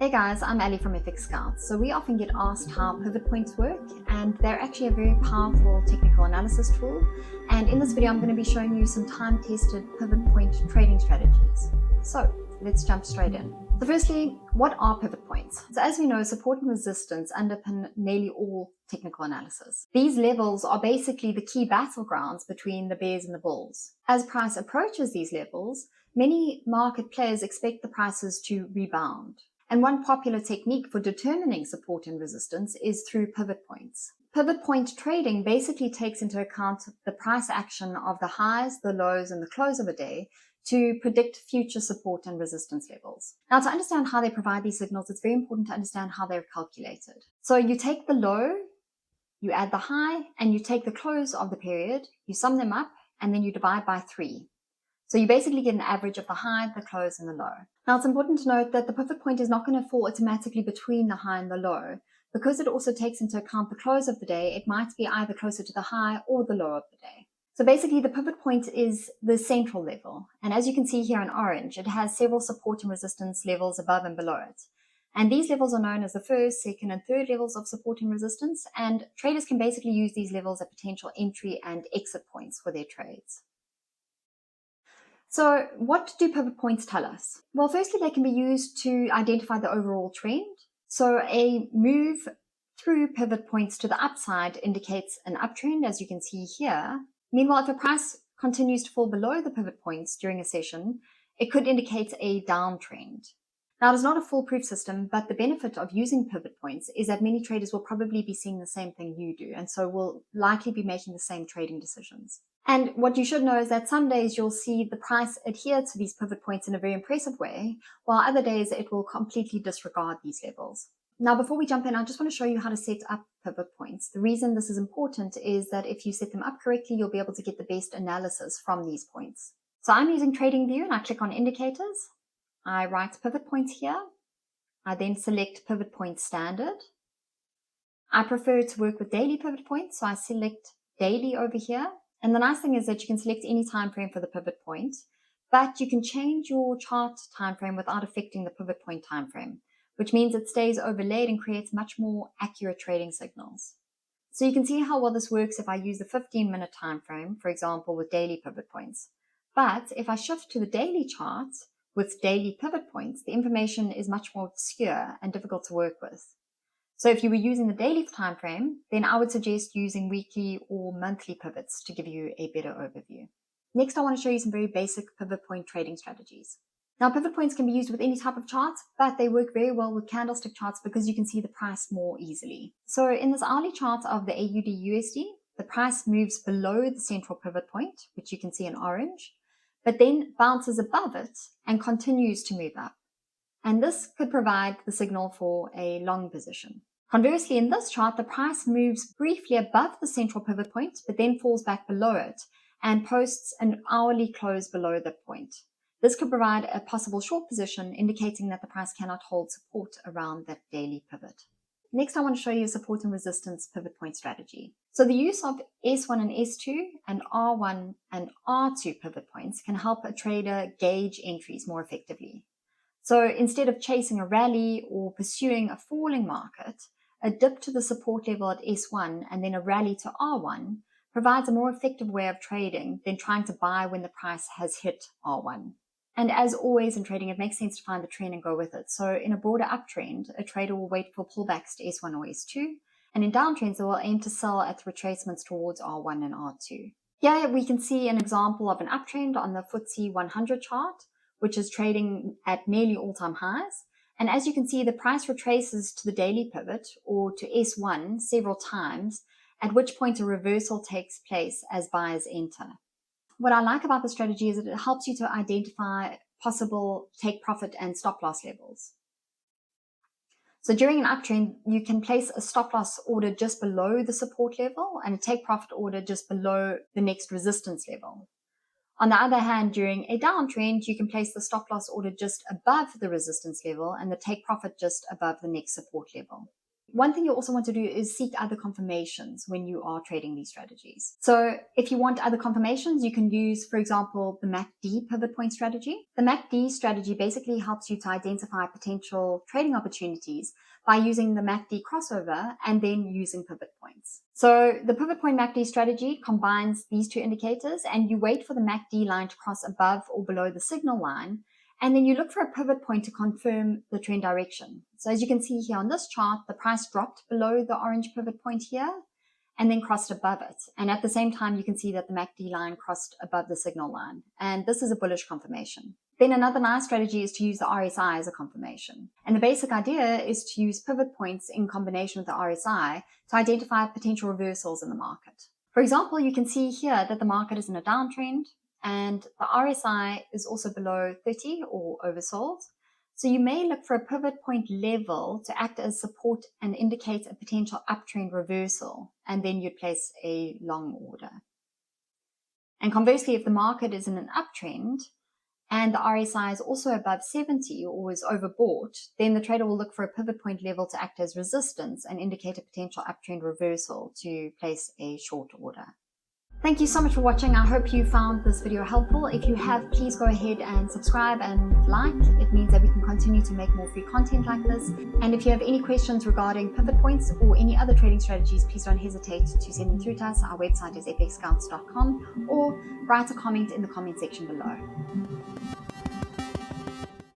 Hey guys, I'm Ali from FX Scouts. So we often get asked how pivot points work, and they're actually a very powerful technical analysis tool. And in this video, I'm going to be showing you some time-tested pivot point trading strategies. So let's jump straight in. So firstly, what are pivot points? So as we know, support and resistance underpin nearly all technical analysis. These levels are basically the key battlegrounds between the bears and the bulls. As price approaches these levels, many market players expect the prices to rebound. And one popular technique for determining support and resistance is through pivot points. Pivot point trading basically takes into account the price action of the highs, the lows, and the close of a day to predict future support and resistance levels. Now, to understand how they provide these signals, it's very important to understand how they're calculated. So you take the low, you add the high, and you take the close of the period, you sum them up, and then you divide by 3. So you basically get an average of the high, the close, and the low. Now, it's important to note that the pivot point is not going to fall automatically between the high and the low. Because it also takes into account the close of the day, it might be either closer to the high or the low of the day. So basically, the pivot point is the central level. And as you can see here in orange, it has several support and resistance levels above and below it. And these levels are known as the first, second, and third levels of support and resistance. And traders can basically use these levels as potential entry and exit points for their trades. So what do pivot points tell us? Well, firstly, they can be used to identify the overall trend. So a move through pivot points to the upside indicates an uptrend, as you can see here. Meanwhile, if a price continues to fall below the pivot points during a session, it could indicate a downtrend. Now, it is not a foolproof system, but the benefit of using pivot points is that many traders will probably be seeing the same thing you do, and so will likely be making the same trading decisions. And what you should know is that some days you'll see the price adhere to these pivot points in a very impressive way, while other days it will completely disregard these levels. Now, before we jump in, I just want to show you how to set up pivot points. The reason this is important is that if you set them up correctly, you'll be able to get the best analysis from these points. So I'm using TradingView and I click on indicators. I write pivot points here. I then select pivot point standard. I prefer to work with daily pivot points, so I select daily over here. And the nice thing is that you can select any time frame for the pivot point, but you can change your chart time frame without affecting the pivot point time frame, which means it stays overlaid and creates much more accurate trading signals. So you can see how well this works if I use the 15-minute time frame, for example, with daily pivot points. But if I shift to the daily chart with daily pivot points, the information is much more obscure and difficult to work with. So if you were using the daily time frame, then I would suggest using weekly or monthly pivots to give you a better overview. Next, I want to show you some very basic pivot point trading strategies. Now, pivot points can be used with any type of chart, but they work very well with candlestick charts because you can see the price more easily. So in this hourly chart of the AUD-USD, the price moves below the central pivot point, which you can see in orange, but then bounces above it and continues to move up. And this could provide the signal for a long position. Conversely, in this chart, the price moves briefly above the central pivot point, but then falls back below it and posts an hourly close below the point. This could provide a possible short position, indicating that the price cannot hold support around that daily pivot. Next, I want to show you a support and resistance pivot point strategy. So the use of S1 and S2 and R1 and R2 pivot points can help a trader gauge entries more effectively. So instead of chasing a rally or pursuing a falling market, a dip to the support level at S1 and then a rally to R1 provides a more effective way of trading than trying to buy when the price has hit R1. And as always in trading, it makes sense to find the trend and go with it. So in a broader uptrend, a trader will wait for pullbacks to S1 or S2, and in downtrends, they will aim to sell at retracements towards R1 and R2. Here we can see an example of an uptrend on the FTSE 100 chart, which is trading at nearly all-time highs. And as you can see, the price retraces to the daily pivot or to S1 several times, at which point a reversal takes place as buyers enter. What I like about the strategy is that it helps you to identify possible take profit and stop loss levels. So during an uptrend, you can place a stop loss order just below the support level and a take profit order just below the next resistance level. On the other hand, during a downtrend, you can place the stop loss order just above the resistance level and the take profit just above the next support level. one thing you also want to do is seek other confirmations when you are trading these strategies. So if you want other confirmations, you can use, for example, the MACD pivot point strategy. The MACD strategy basically helps you to identify potential trading opportunities by using the MACD crossover and then using pivot points. So the pivot point MACD strategy combines these two indicators, and you wait for the MACD line to cross above or below the signal line, and then you look for a pivot point to confirm the trend direction. So as you can see here on this chart, the price dropped below the orange pivot point here and then crossed above it. And at the same time, you can see that the MACD line crossed above the signal line. And this is a bullish confirmation. Then another nice strategy is to use the RSI as a confirmation. And the basic idea is to use pivot points in combination with the RSI to identify potential reversals in the market. For example, you can see here that the market is in a downtrend, and the RSI is also below 30 or oversold. So you may look for a pivot point level to act as support and indicate a potential uptrend reversal, and then you'd place a long order. And conversely, if the market is in an uptrend and the RSI is also above 70 or is overbought, then the trader will look for a pivot point level to act as resistance and indicate a potential uptrend reversal to place a short order. Thank you so much for watching. I hope you found this video helpful. If you have, please go ahead and subscribe and like. It means that we can continue to make more free content like this. And if you have any questions regarding pivot points or any other trading strategies, please don't hesitate to send them through to us. Our website is fxscouts.com, or write a comment in the comment section below.